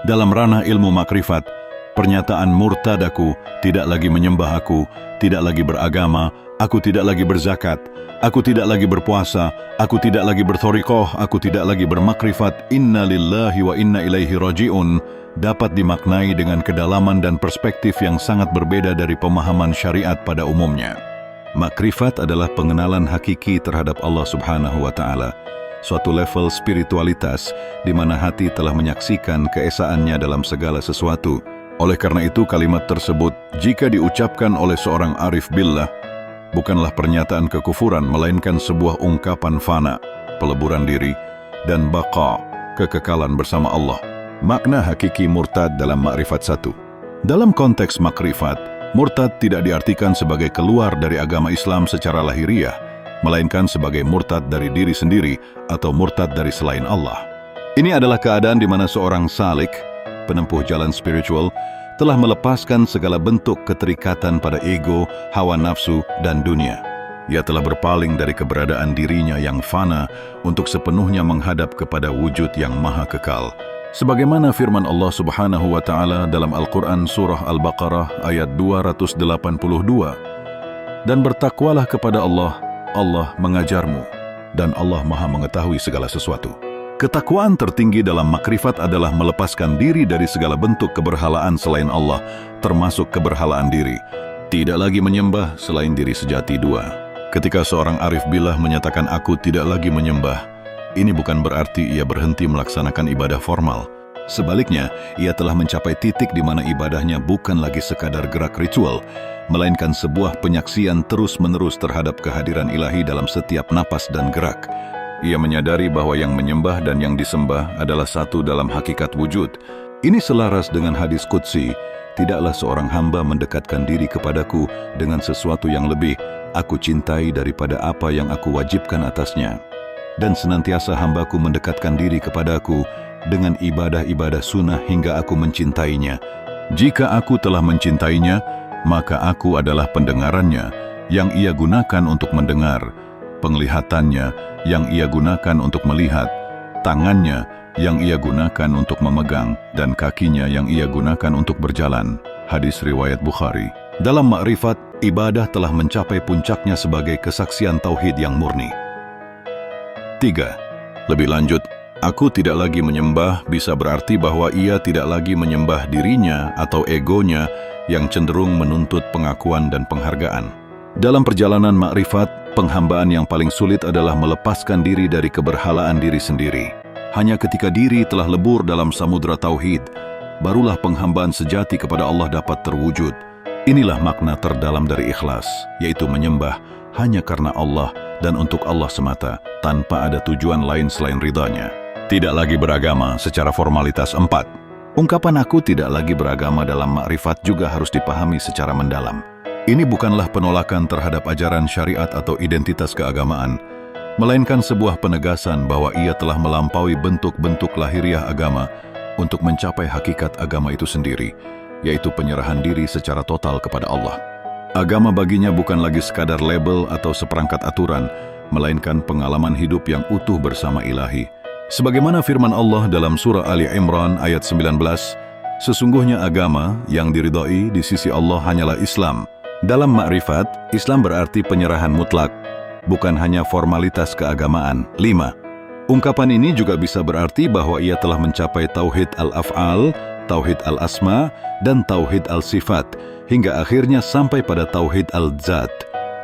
Dalam ranah ilmu makrifat, pernyataan murtad aku, tidak lagi menyembah aku, tidak lagi beragama, aku tidak lagi berzakat, aku tidak lagi berpuasa, aku tidak lagi berthoriqoh, aku tidak lagi bermakrifat, inna lillahi wa inna ilaihi raji'un, dapat dimaknai dengan kedalaman dan perspektif yang sangat berbeda dari pemahaman syariat pada umumnya. Makrifat adalah pengenalan hakiki terhadap Allah Subhanahu wa Ta'ala, suatu level spiritualitas di mana hati telah menyaksikan keesaannya dalam segala sesuatu. Oleh karena itu, kalimat tersebut jika diucapkan oleh seorang arif billah bukanlah pernyataan kekufuran, melainkan sebuah ungkapan fana, peleburan diri, dan baqa, kekekalan bersama Allah. Makna hakiki murtad dalam makrifat 1. Dalam konteks makrifat, murtad tidak diartikan sebagai keluar dari agama Islam secara lahiriah, melainkan sebagai murtad dari diri sendiri atau murtad dari selain Allah. Ini adalah keadaan di mana seorang salik, penempuh jalan spiritual, telah melepaskan segala bentuk keterikatan pada ego, hawa nafsu, dan dunia. Ia telah berpaling dari keberadaan dirinya yang fana untuk sepenuhnya menghadap kepada wujud yang maha kekal. Sebagaimana firman Allah Subhanahu wa Ta'ala dalam Al-Quran Surah Al-Baqarah ayat 282, dan bertakwalah kepada Allah, Allah mengajarmu, dan Allah maha mengetahui segala sesuatu. Ketakwaan tertinggi dalam makrifat adalah melepaskan diri dari segala bentuk keberhalaan selain Allah, termasuk keberhalaan diri. Tidak lagi menyembah selain diri sejati. 2. Ketika seorang arif billah menyatakan aku tidak lagi menyembah, ini bukan berarti ia berhenti melaksanakan ibadah formal. Sebaliknya, ia telah mencapai titik di mana ibadahnya bukan lagi sekadar gerak ritual, melainkan sebuah penyaksian terus-menerus terhadap kehadiran ilahi dalam setiap napas dan gerak. Ia menyadari bahwa yang menyembah dan yang disembah adalah satu dalam hakikat wujud. Ini selaras dengan hadis qudsi, tidaklah seorang hamba mendekatkan diri kepadaku dengan sesuatu yang lebih aku cintai daripada apa yang aku wajibkan atasnya. Dan senantiasa hambaku mendekatkan diri kepadaku dengan ibadah-ibadah sunnah hingga aku mencintainya. Jika aku telah mencintainya, maka aku adalah pendengarannya yang ia gunakan untuk mendengar, penglihatannya yang ia gunakan untuk melihat, tangannya yang ia gunakan untuk memegang, dan kakinya yang ia gunakan untuk berjalan. Hadis riwayat Bukhari. Dalam makrifat, ibadah telah mencapai puncaknya sebagai kesaksian tauhid yang murni. 3. Lebih lanjut, aku tidak lagi menyembah bisa berarti bahwa ia tidak lagi menyembah dirinya atau egonya yang cenderung menuntut pengakuan dan penghargaan. Dalam perjalanan makrifat, penghambaan yang paling sulit adalah melepaskan diri dari keberhalaan diri sendiri. Hanya ketika diri telah lebur dalam samudra tauhid, barulah penghambaan sejati kepada Allah dapat terwujud. Inilah makna terdalam dari ikhlas, yaitu menyembah hanya karena Allah dan untuk Allah semata, tanpa ada tujuan lain selain ridhanya. Tidak lagi beragama secara formalitas. 4. Ungkapan aku tidak lagi beragama dalam makrifat juga harus dipahami secara mendalam. Ini bukanlah penolakan terhadap ajaran syariat atau identitas keagamaan, melainkan sebuah penegasan bahwa ia telah melampaui bentuk-bentuk lahiriah agama untuk mencapai hakikat agama itu sendiri, yaitu penyerahan diri secara total kepada Allah. Agama baginya bukan lagi sekadar label atau seperangkat aturan, melainkan pengalaman hidup yang utuh bersama ilahi. Sebagaimana firman Allah dalam surah Ali Imran ayat 19, sesungguhnya agama yang diridhai di sisi Allah hanyalah Islam. Dalam makrifat, Islam berarti penyerahan mutlak, bukan hanya formalitas keagamaan. 5. Ungkapan ini juga bisa berarti bahwa ia telah mencapai tauhid al-af'al, tauhid al-asma, dan tauhid al-sifat, hingga akhirnya sampai pada tauhid al-zat.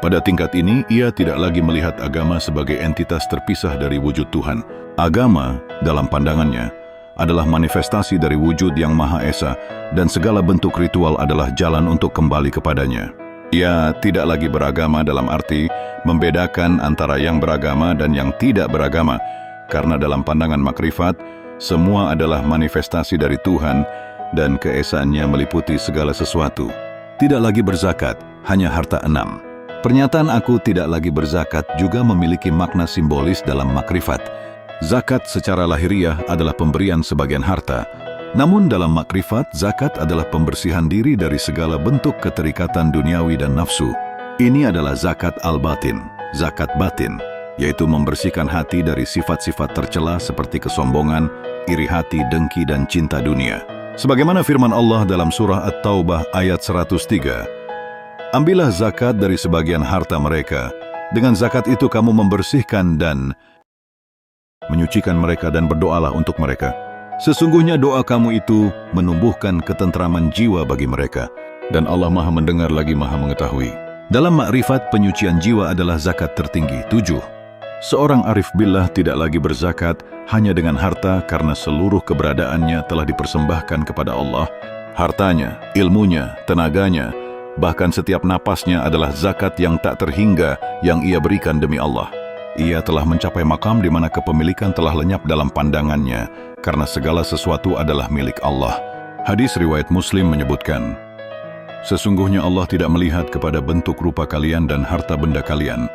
Pada tingkat ini, ia tidak lagi melihat agama sebagai entitas terpisah dari wujud Tuhan. Agama, dalam pandangannya, adalah manifestasi dari wujud yang Maha Esa, dan segala bentuk ritual adalah jalan untuk kembali kepadanya. Ia tidak lagi beragama dalam arti membedakan antara yang beragama dan yang tidak beragama, karena dalam pandangan makrifat, semua adalah manifestasi dari Tuhan, dan keesaannya meliputi segala sesuatu. Tidak lagi berzakat, hanya harta. 6. Pernyataan aku tidak lagi berzakat juga memiliki makna simbolis dalam makrifat. Zakat secara lahiriah adalah pemberian sebagian harta. Namun dalam makrifat, zakat adalah pembersihan diri dari segala bentuk keterikatan duniawi dan nafsu. Ini adalah zakat al-batin, zakat batin. yaitu membersihkan hati dari sifat-sifat tercela seperti kesombongan, iri hati, dengki, dan cinta dunia. Sebagaimana firman Allah dalam surah At-Taubah ayat 103, "Ambillah zakat dari sebagian harta mereka. Dengan zakat itu kamu membersihkan dan menyucikan mereka dan berdoalah untuk mereka. Sesungguhnya doa kamu itu menumbuhkan ketentraman jiwa bagi mereka. Dan Allah Maha mendengar lagi Maha mengetahui." Dalam makrifat, penyucian jiwa adalah zakat tertinggi. 7. Seorang arif billah tidak lagi berzakat hanya dengan harta karena seluruh keberadaannya telah dipersembahkan kepada Allah. Hartanya, ilmunya, tenaganya, bahkan setiap napasnya adalah zakat yang tak terhingga yang ia berikan demi Allah. Ia telah mencapai makam di mana kepemilikan telah lenyap dalam pandangannya karena segala sesuatu adalah milik Allah. Hadis riwayat Muslim menyebutkan, "Sesungguhnya Allah tidak melihat kepada bentuk rupa kalian dan harta benda kalian.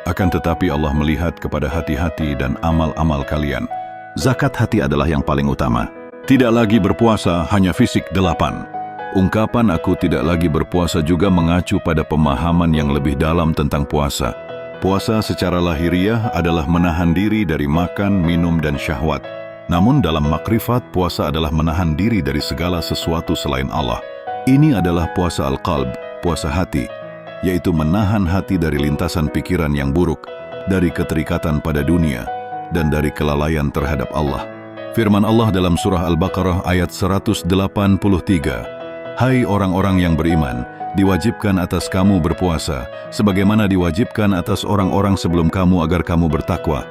Akan tetapi Allah melihat kepada hati-hati dan amal-amal kalian." Zakat hati adalah yang paling utama. Tidak lagi berpuasa hanya fisik. 8. Ungkapan "aku tidak lagi berpuasa" juga mengacu pada pemahaman yang lebih dalam tentang puasa. Puasa secara lahiriah adalah menahan diri dari makan, minum, dan syahwat. Namun dalam makrifat, puasa adalah menahan diri dari segala sesuatu selain Allah. Ini adalah puasa al-qalb, puasa hati, yaitu menahan hati dari lintasan pikiran yang buruk, dari keterikatan pada dunia, dan dari kelalaian terhadap Allah. Firman Allah dalam surah Al-Baqarah ayat 183, "Hai orang-orang yang beriman, diwajibkan atas kamu berpuasa, sebagaimana diwajibkan atas orang-orang sebelum kamu agar kamu bertakwa."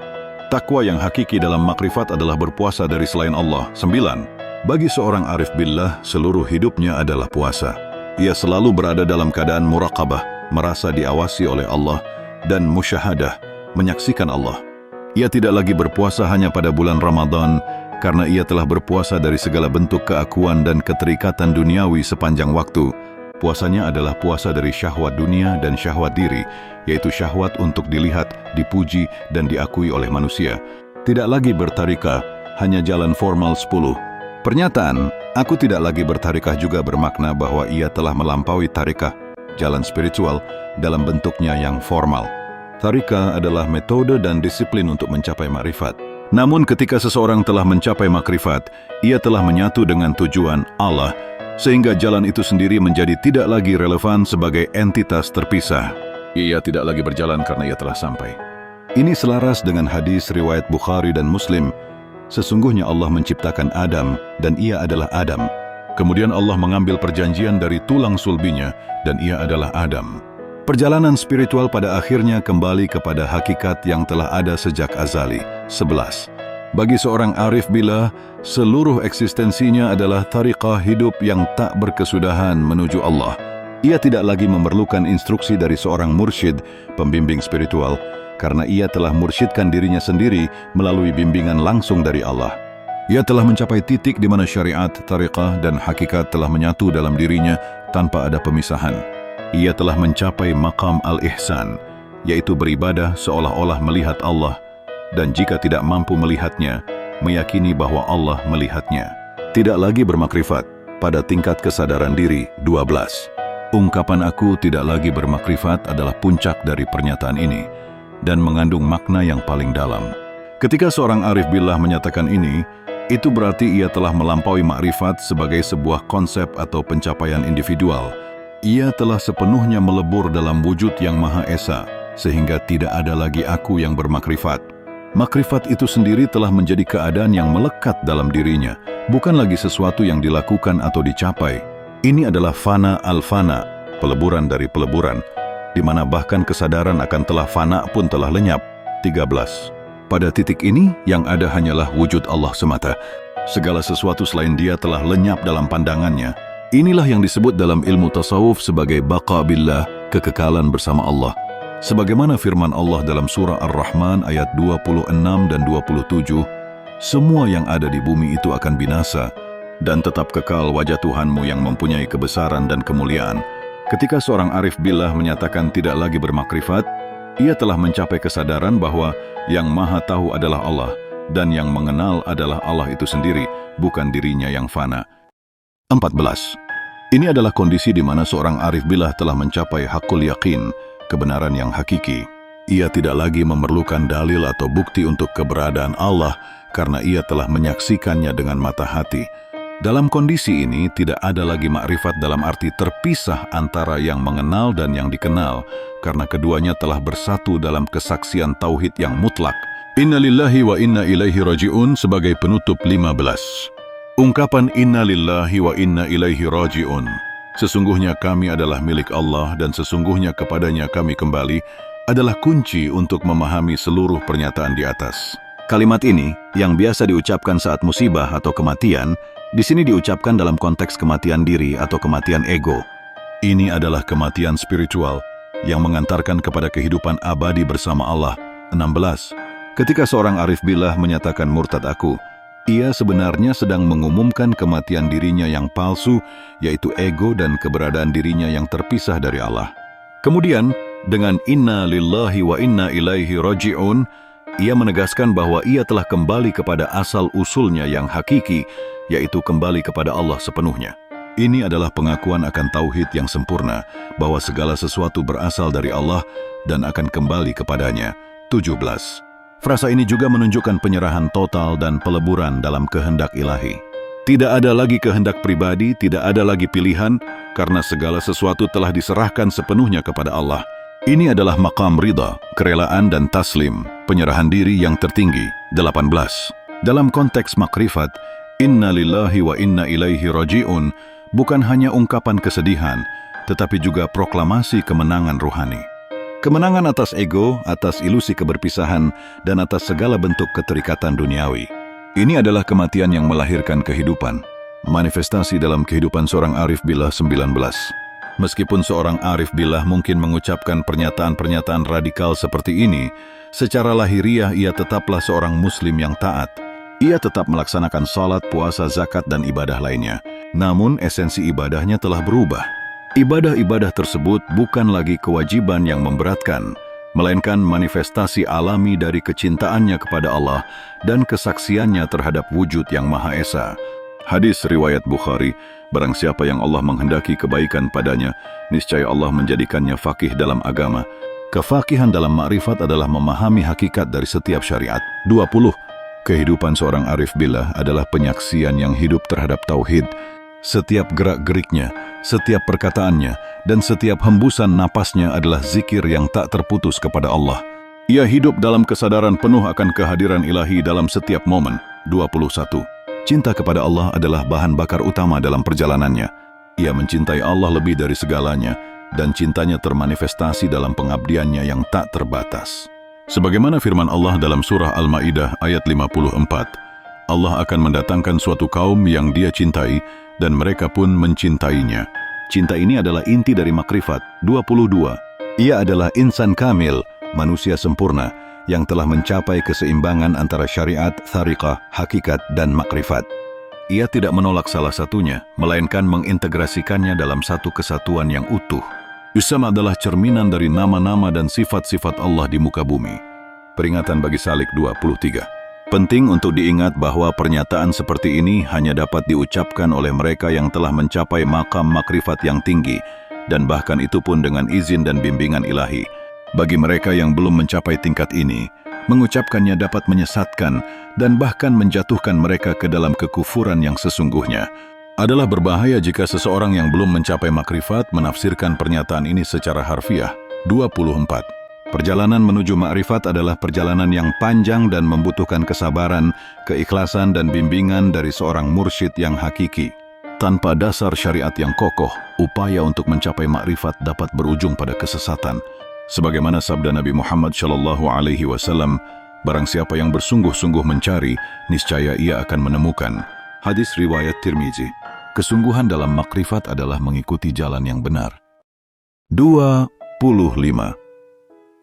Takwa yang hakiki dalam makrifat adalah berpuasa dari selain Allah. 9. Bagi seorang arif billah, seluruh hidupnya adalah puasa. Ia selalu berada dalam keadaan muraqabah, merasa diawasi oleh Allah, dan musyahadah, menyaksikan Allah. Ia tidak lagi berpuasa hanya pada bulan Ramadan, karena ia telah berpuasa dari segala bentuk keakuan dan keterikatan duniawi sepanjang waktu. Puasanya adalah puasa dari syahwat dunia dan syahwat diri, yaitu syahwat untuk dilihat, dipuji, dan diakui oleh manusia. Tidak lagi bertarikah, hanya jalan formal 10. Pernyataan, "aku tidak lagi bertarikah" juga bermakna bahwa ia telah melampaui tarikah, jalan spiritual, dalam bentuknya yang formal. Tarikah adalah metode dan disiplin untuk mencapai makrifat. Namun ketika seseorang telah mencapai makrifat, ia telah menyatu dengan tujuan Allah, sehingga jalan itu sendiri menjadi tidak lagi relevan sebagai entitas terpisah. Ia tidak lagi berjalan karena ia telah sampai. Ini selaras dengan hadis riwayat Bukhari dan Muslim. Sesungguhnya Allah menciptakan Adam, dan ia adalah Adam. Kemudian Allah mengambil perjanjian dari tulang sulbinya, dan ia adalah Adam. Perjalanan spiritual pada akhirnya kembali kepada hakikat yang telah ada sejak azali. 11. Bagi seorang arif billah, seluruh eksistensinya adalah tariqah hidup yang tak berkesudahan menuju Allah. Ia tidak lagi memerlukan instruksi dari seorang mursyid, pembimbing spiritual, karena ia telah mursyidkan dirinya sendiri melalui bimbingan langsung dari Allah. Ia telah mencapai titik di mana syariat, tariqah, dan hakikat telah menyatu dalam dirinya tanpa ada pemisahan. Ia telah mencapai maqam al-ihsan, yaitu beribadah seolah-olah melihat Allah, dan jika tidak mampu melihatnya, meyakini bahwa Allah melihatnya. Tidak lagi bermakrifat pada tingkat kesadaran diri. 12. Ungkapan "aku tidak lagi bermakrifat" adalah puncak dari pernyataan ini dan mengandung makna yang paling dalam. Ketika seorang arif billah menyatakan ini, itu berarti ia telah melampaui makrifat sebagai sebuah konsep atau pencapaian individual. Ia telah sepenuhnya melebur dalam wujud yang Maha Esa, sehingga tidak ada lagi aku yang bermakrifat. Makrifat itu sendiri telah menjadi keadaan yang melekat dalam dirinya, bukan lagi sesuatu yang dilakukan atau dicapai. Ini adalah fana al-fana, peleburan dari peleburan, di mana bahkan kesadaran akan telah fana pun telah lenyap. 13. Pada titik ini, yang ada hanyalah wujud Allah semata. Segala sesuatu selain Dia telah lenyap dalam pandangannya. Inilah yang disebut dalam ilmu tasawuf sebagai baqa billah, kekekalan bersama Allah. Sebagaimana firman Allah dalam surah Ar-Rahman ayat 26 dan 27, "Semua yang ada di bumi itu akan binasa, dan tetap kekal wajah Tuhanmu yang mempunyai kebesaran dan kemuliaan." Ketika seorang arif billah menyatakan tidak lagi bermakrifat, ia telah mencapai kesadaran bahwa yang Maha Tahu adalah Allah, dan yang mengenal adalah Allah itu sendiri, bukan dirinya yang fana. 14. Ini adalah kondisi di mana seorang arif billah telah mencapai hakul yakin, kebenaran yang hakiki. Ia tidak lagi memerlukan dalil atau bukti untuk keberadaan Allah karena ia telah menyaksikannya dengan mata hati. Dalam kondisi ini tidak ada lagi makrifat dalam arti terpisah antara yang mengenal dan yang dikenal, karena keduanya telah bersatu dalam kesaksian tauhid yang mutlak. Inna lillahi wa inna ilaihi raji'un sebagai penutup 15. Ungkapan inna lillahi wa inna ilaihi raji'un, sesungguhnya kami adalah milik Allah dan sesungguhnya kepadanya kami kembali, adalah kunci untuk memahami seluruh pernyataan di atas. Kalimat ini, yang biasa diucapkan saat musibah atau kematian, di sini diucapkan dalam konteks kematian diri atau kematian ego. Ini adalah kematian spiritual yang mengantarkan kepada kehidupan abadi bersama Allah. 16. Ketika seorang arif billah menyatakan murtad aku, ia sebenarnya sedang mengumumkan kematian dirinya yang palsu, yaitu ego dan keberadaan dirinya yang terpisah dari Allah. Kemudian, dengan inna lillahi wa inna ilaihi raji'un, ia menegaskan bahwa ia telah kembali kepada asal-usulnya yang hakiki, yaitu kembali kepada Allah sepenuhnya. Ini adalah pengakuan akan tauhid yang sempurna, bahwa segala sesuatu berasal dari Allah dan akan kembali kepadanya. 17. Frasa ini juga menunjukkan penyerahan total dan peleburan dalam kehendak ilahi. Tidak ada lagi kehendak pribadi, tidak ada lagi pilihan, karena segala sesuatu telah diserahkan sepenuhnya kepada Allah. Ini adalah maqam ridha, kerelaan dan taslim, penyerahan diri yang tertinggi. 18. Dalam konteks makrifat, inna lillahi wa inna ilaihi raji'un bukan hanya ungkapan kesedihan, tetapi juga proklamasi kemenangan ruhani. Kemenangan atas ego, atas ilusi keberpisahan, dan atas segala bentuk keterikatan duniawi. Ini adalah kematian yang melahirkan kehidupan. Manifestasi dalam kehidupan seorang arif billah 19. Meskipun seorang arif billah mungkin mengucapkan pernyataan-pernyataan radikal seperti ini, secara lahiriah ia tetaplah seorang muslim yang taat. Ia tetap melaksanakan salat, puasa, zakat, dan ibadah lainnya. Namun esensi ibadahnya telah berubah. Ibadah-ibadah tersebut bukan lagi kewajiban yang memberatkan, melainkan manifestasi alami dari kecintaannya kepada Allah dan kesaksiannya terhadap wujud yang Maha Esa. Hadis riwayat Bukhari, barang siapa yang Allah menghendaki kebaikan padanya, niscaya Allah menjadikannya faqih dalam agama. Kefakihan dalam makrifat adalah memahami hakikat dari setiap syariat. 20. Kehidupan seorang arif billah adalah penyaksian yang hidup terhadap tauhid. Setiap gerak-geriknya, setiap perkataannya, dan setiap hembusan napasnya adalah zikir yang tak terputus kepada Allah. Ia hidup dalam kesadaran penuh akan kehadiran ilahi dalam setiap momen. 21. Cinta kepada Allah adalah bahan bakar utama dalam perjalanannya. Ia mencintai Allah lebih dari segalanya, dan cintanya termanifestasi dalam pengabdiannya yang tak terbatas. Sebagaimana firman Allah dalam surah Al-Ma'idah ayat 54, Allah akan mendatangkan suatu kaum yang Dia cintai, dan mereka pun mencintainya. Cinta ini adalah inti dari makrifat. 22. Ia adalah insan kamil, manusia sempurna, yang telah mencapai keseimbangan antara syariat, thariqah, hakikat, dan makrifat. Ia tidak menolak salah satunya, melainkan mengintegrasikannya dalam satu kesatuan yang utuh. Islam adalah cerminan dari nama-nama dan sifat-sifat Allah di muka bumi. Peringatan bagi salik 23. Penting untuk diingat bahwa pernyataan seperti ini hanya dapat diucapkan oleh mereka yang telah mencapai makam makrifat yang tinggi, dan bahkan itu pun dengan izin dan bimbingan ilahi. Bagi mereka yang belum mencapai tingkat ini, mengucapkannya dapat menyesatkan dan bahkan menjatuhkan mereka ke dalam kekufuran yang sesungguhnya. Adalah berbahaya jika seseorang yang belum mencapai makrifat menafsirkan pernyataan ini secara harfiah. 24. Perjalanan menuju makrifat adalah perjalanan yang panjang dan membutuhkan kesabaran, keikhlasan, dan bimbingan dari seorang mursyid yang hakiki. Tanpa dasar syariat yang kokoh, upaya untuk mencapai makrifat dapat berujung pada kesesatan. Sebagaimana sabda Nabi Muhammad SAW, barang siapa yang bersungguh-sungguh mencari, niscaya ia akan menemukan. Hadis riwayat Tirmizi. Kesungguhan dalam makrifat adalah mengikuti jalan yang benar. 25.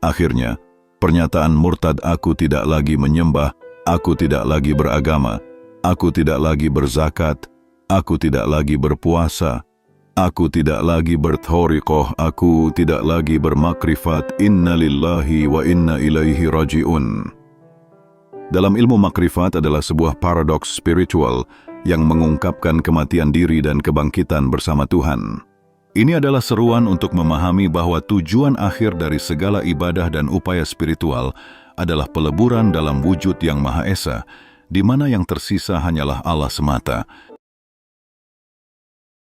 Akhirnya, pernyataan murtad aku tidak lagi menyembah, aku tidak lagi beragama, aku tidak lagi berzakat, aku tidak lagi berpuasa, aku tidak lagi berthoriqoh, aku tidak lagi bermakrifat, inna lillahi wa inna ilaihi raji'un. Dalam ilmu makrifat adalah sebuah paradoks spiritual yang mengungkapkan kematian diri dan kebangkitan bersama Tuhan. Ini adalah seruan untuk memahami bahwa tujuan akhir dari segala ibadah dan upaya spiritual adalah peleburan dalam wujud yang Maha Esa, di mana yang tersisa hanyalah Allah semata.